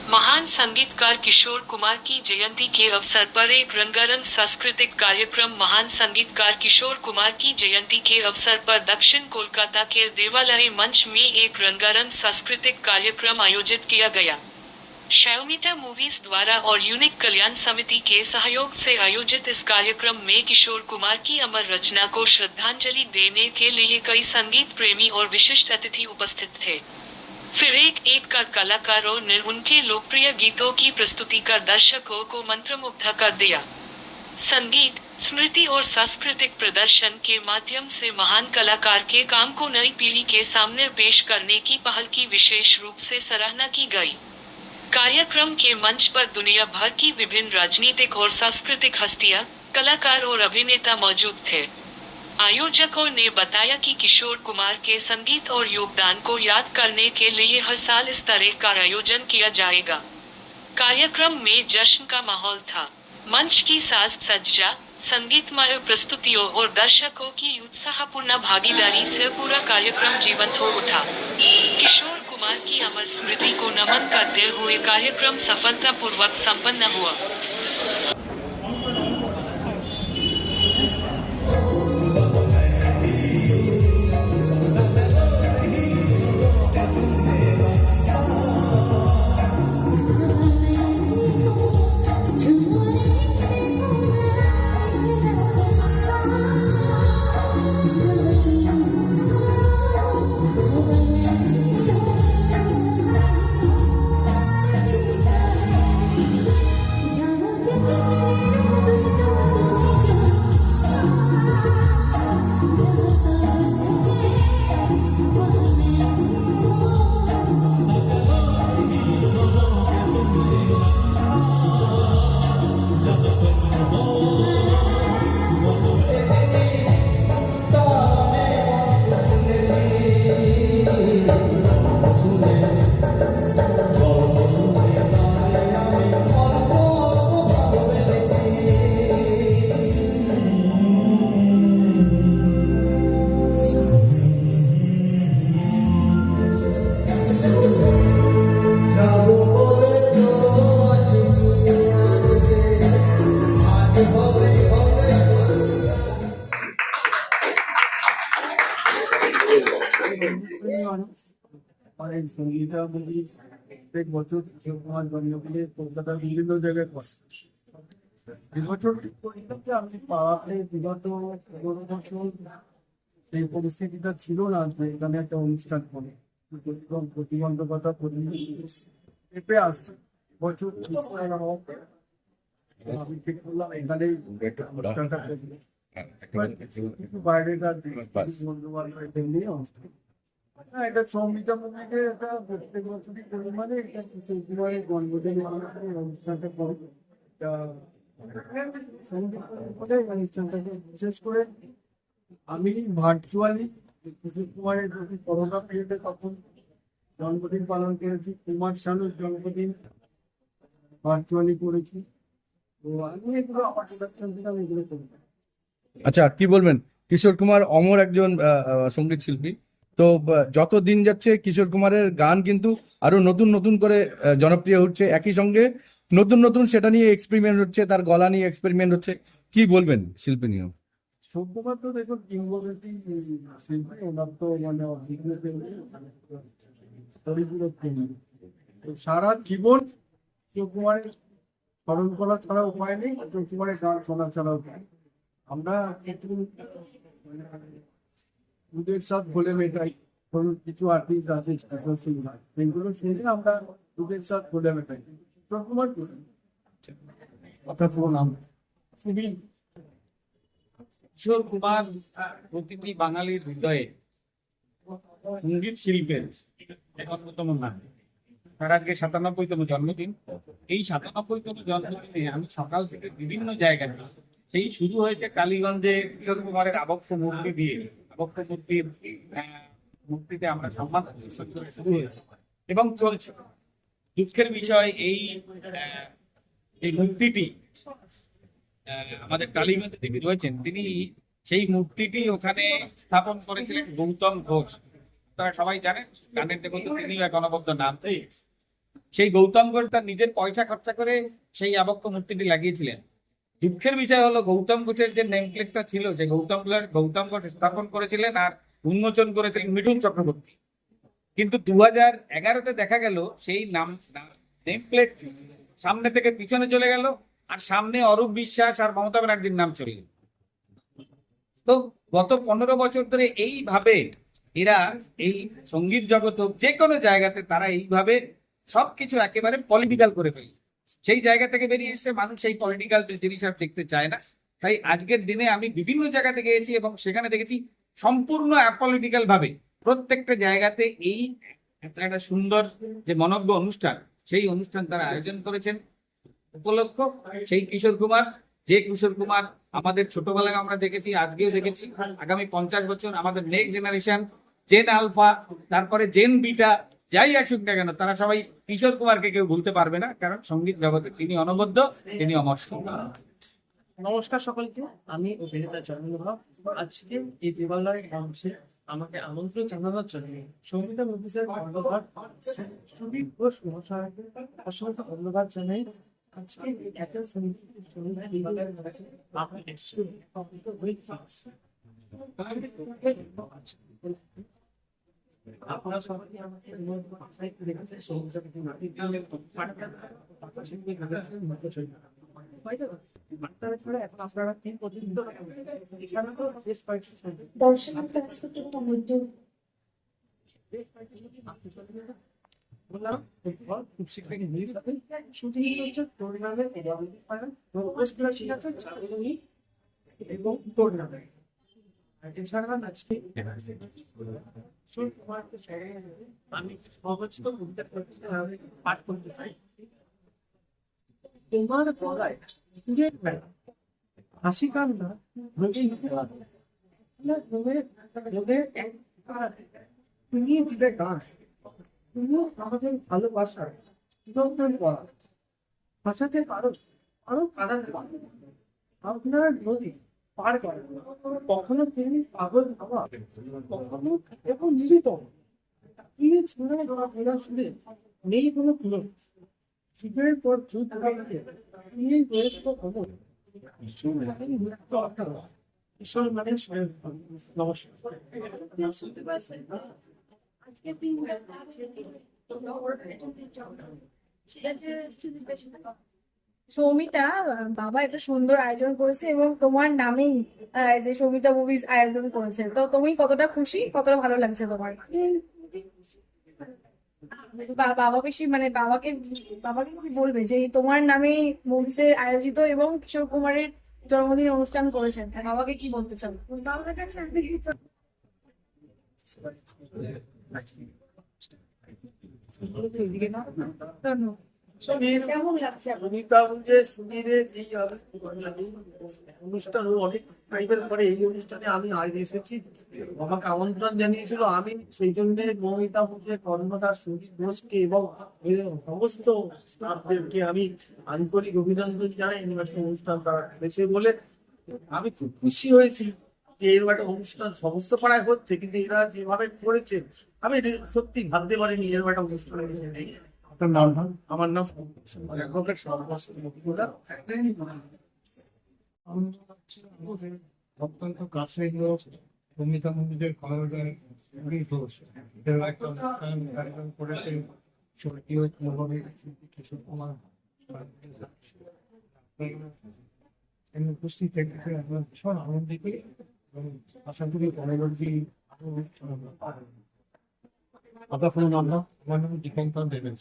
महान संगीतकार किशोर कुमार की जयंती के अवसर पर एक रंगारंग सांस्कृतिक कार्यक्रम। महान संगीतकार किशोर कुमार की जयंती के अवसर पर दक्षिण कोलकाता के देवालय मंच में एक रंगारंग सांस्कृतिक कार्यक्रम आयोजित किया गया। शैलमिटा मूवीज द्वारा और यूनिक कल्याण समिति के सहयोग से आयोजित इस कार्यक्रम में किशोर कुमार की अमर रचना को श्रद्धांजलि देने के लिए कई संगीत प्रेमी और विशिष्ट अतिथि उपस्थित थे। फिर एक कर कलाकारों ने उनके लोकप्रिय गीतों की प्रस्तुति कर दर्शकों को मंत्रमुग्ध कर दिया। संगीत, स्मृति और सांस्कृतिक प्रदर्शन के माध्यम से महान कलाकार के काम को नई पीढ़ी के सामने पेश करने की पहल की विशेष रूप से सराहना की गई। कार्यक्रम के मंच पर दुनिया भर की विभिन्न राजनीतिक और सांस्कृतिक हस्तियां, कलाकार और अभिनेता मौजूद थे। आयोजकों ने बताया कि किशोर कुमार के संगीत और योगदान को याद करने के लिए हर साल इस तरह का आयोजन किया जाएगा। कार्यक्रम में जश्न का माहौल था। मंच की साज सज्जा, संगीतमय प्रस्तुतियों और दर्शकों की उत्साहपूर्ण भागीदारी से पूरा कार्यक्रम जीवंत हो उठा। किशोर कुमार की अमर स्मृति को नमन करते हुए कार्यक्रम सफलतापूर्वक संपन्न हुआ। और এই সঙ্গীতটা বলি প্রত্যেক বছর কিশোর কুমার জন্মদিনে কলকাতার বিভিন্ন জায়গায় করে। এবছর ঠিক করেছিলাম যে আমি পাড়াতে বিগত 15 বছর এই পরিস্থিতিটা ছিল না যে এখানে একটা অনুষ্ঠান করে প্রতিবন্ধকতা চেপে আসছে। বছর আমি ঠিক করলাম এখানেই অনুষ্ঠানটা করবো। বাইরেকার বন্ধু বান্ধব নিয়ে অনুষ্ঠান এটা সংগীতা মুভিকে এটা প্রত্যেক বছরই পরিমাণে এটা কিশোর কুমারের জন্মদিন অনুষ্ঠানটা করে। এটা সংগীত অনুষ্ঠানটাকে বিশেষ করে আমি ভার্চুয়ালি কিশোর কুমারের যদি করোনা পিরিয়ডে তখন জন্মদিন পালন করেছি। কুমার শানুর জন্মদিন ভার্চুয়ালি করেছি। তো আমি এগুলো আমার প্রোডাকশন থেকে আমি এগুলো করি। আচ্ছা, কি বলবেন? কিশোর কুমার অমর একজন সঙ্গীত শিল্পী। তো যত দিন যাচ্ছে কিশোর কুমারের গান কিন্তু আরো নতুন নতুন করে জনপ্রিয় হচ্ছে, একই সঙ্গে নতুন নতুন সেটা নিয়ে এক্সপেরিমেন্ট হচ্ছে, তার গলা নিয়ে এক্সপেরিমেন্ট হচ্ছে। কি বলবেন শিল্পী নিয়ে? সত্যকার তো দেখুন কিংবদন্তি শিল্পী, ওনার তো মানে সারা জীবন কিশোর কুমারের স্মরণ করা ছাড়া উপায় নেই, কিশোর কুমারের গান শোনা ছাড়া উপায়। আমরা কিছু দুধের স্বাদ বলে মেটাই, ধরুন কিছু আর্টিস্ট আছে সেগুলো শুনে আমরা দুধের স্বাদ বলে মেটাই। কিশোর কুমার কথা পুরো নাম কিশোর কুমার প্রতিটি বাঙালির হৃদয়ে সঙ্গীত শিল্পের এক অন্যতম নাম। তার আজকে 97তম জন্মদিন। এই 97তম জন্মদিনে আমি সকাল থেকে বিভিন্ন জায়গায়, সেই শুরু হয়েছে কালীগঞ্জে কিশোর কুমারের আবক্ষ মূর্তি দিয়ে, আবক্ষ মূর্তিতে আমরা সম্মান শুরু হয়েছে এবং চলছে। দুঃখের বিষয় এই মূর্তিটি আমাদের টালিগঞ্জে যিনি রয়েছেন তিনি সেই মূর্তিটি ওখানে স্থাপন করেছিলেন গৌতম ঘোষ। আপনারা সবাই জানেন, গানের দেবতা তিনিও এক অনবদ্য নাম। সেই গৌতম ঘোষ তার নিজের পয়সা খরচা করে সেই আবক্ষ মূর্তিটি লাগিয়েছিলেন। দুঃখের বিষয় হলো গৌতম ঘোষের যে নেম প্লেটটা ছিল, যে গৌতম ঘোষ স্থাপন করেছিলেন আর উন্মোচন করেছিলেন মিঠুন চক্রবর্তী, কিন্তু 2011-তে দেখা গেল সেই নেম প্লেট সামনে থেকে পিছনে চলে গেল, আর সামনে অরূপ বিশ্বাস আর মমতা ব্যানার্জির নাম চলে গেল। তো গত 15 বছর ধরে এইভাবে এরা এই সঙ্গীত জগৎ হোক, যে কোনো জায়গাতে তারা এইভাবে সবকিছু একেবারে পলিটিক্যাল করে ফেলে। সেই জায়গা থেকে বেরিয়ে এসে মানুষ সেই পলিটিক্যাল জিনিস আর দেখতে চায় না। তাই আজকের দিনে আমি বিভিন্ন জায়গাতে গিয়েছি এবং সেখানে দেখেছি সম্পূর্ণ অ্যাপলিটিক্যাল ভাবে প্রত্যেকটা জায়গাতে এই একটা সুন্দর যে মনজ্ঞ অনুষ্ঠান, সেই অনুষ্ঠান তারা আয়োজন করেছেন। উপলক্ষ সেই কিশোর কুমার, যে কিশোর কুমার আমাদের ছোটবেলায় আমরা দেখেছি, আজকেও দেখেছি, আগামী 50 বছর আমাদের নেক্সট জেনারেশন, জেন আলফা, তারপরে জেন বিটা, যাই আসুক না কেন, তারা সবাই কিশোর কুমারকে কেউ ভুলতে পারবে না, কারণ সঙ্গীত জগতে তিনি অনবদ্য, তিনি অমর। নমস্কার সকলকে, আমি অভিনেতা জন্মভা। আজকে এই দেবালয় মঞ্চে আমাকে আমন্ত্রণ জানানোর জন্য সঙ্গীতা মুভিজের কর্ণধার সুদীপ ঘোষ মহাশয়কে অসংখ্য ধন্যবাদ জানাই। আজকে এত সন্ধ্যা দেবালয়ের মঞ্চে আমি এসে উপকৃত হয়েছি। আপনারা সবাই আমাকে দেখেছে সঙ্গীতা নাটক এখন আপনারা কি পর্যন্ত এছাড়া তো বেশ কয়েকটি দর্শকের কাছ থেকে টমেটো বললাম এরপর খুব শীঘ্রই রিলিজ হবে। শুটিং চলছে টুর্নামেন্ট ওয়েস্ট আছে চাঁদনী এবং টুর্নামেন্ট। আর এছাড়া আজকে কুমারকে আমি অবস্থিত পাঠ করতে চাই। তোমার গলায় সুরের মেলা, হাসি কান্না রোগী নিতে পারবে না, তুমি দিবে গান, তুমি আমাদের ভালোবাসার নিয়ন্ত্রণ করা, ভাষাতে পারো আরো কারণ আপনার নদী পার করে, কখনো তিনি পাগল হওয়া, কখনো এবং নিবিত তিনি শুনে শুনে নেই কোনো পুরো যুগের পর যুগ তিনি হয়েছে খবর ঈশ্বর মানে স্বয়ং। নমস্কার। আজকে দিন সৌমিতা, বাবা এত সুন্দর আয়োজন করেছে এবং তোমার নামেই যে সৌমিতা মুভিজ আয়োজন করেছে, তো তুমি কতটা খুশি, কতটা ভালো লাগছে তোমার? বাবা বেশি মানে বাবাকে কি বলবে যে তোমার নামে মুভিজের আয়োজিত এবং কিশোর কুমারের জন্মদিন অনুষ্ঠান করেছেন, বাবাকে কি বলতে চাও? বাবার কাছে ধন্যবাদ। কেমন লাগছে আপনার? সুধীরের এই অনুষ্ঠান অনেক টাইমের পরে এই অনুষ্ঠানে আমি আজ এসেছি, আমাকে আমন্ত্রণ জানিয়েছিল। আমি সেই জন্য মমিতা মুখের কর্মধার সুদীপ ঘোষকে এবং সমস্ত স্টাফদেরকে আমি আন্তরিক অভিনন্দন জানাই। এরকম একটা অনুষ্ঠান তারা করেছে বলে আমি খুব খুশি হয়েছি যে এরকম একটা অনুষ্ঠান সমস্ত পাড়ায় হচ্ছে, কিন্তু এরা যেভাবে করেছে আমি সত্যি ভাবতে পারিনি এরকম একটা অনুষ্ঠান নেই। আমার নাম অত্যন্ত কাছের লোক সঙ্গীতা মুভিজের কর্ণধার সুদীপ ঘোষ এর একটা অনুষ্ঠান আয়োজন করেছেন স্বর্গীয় মোহনের কিশোর কুমার। উপস্থিত থেকেছে আমরা ভীষণ আনন্দিত এবং আশা করি পরবর্তী আরো অনুষ্ঠান আমরা পাবো। আপনার কোনো নাম? আমার নাম দীপঙ্কর দেবেন।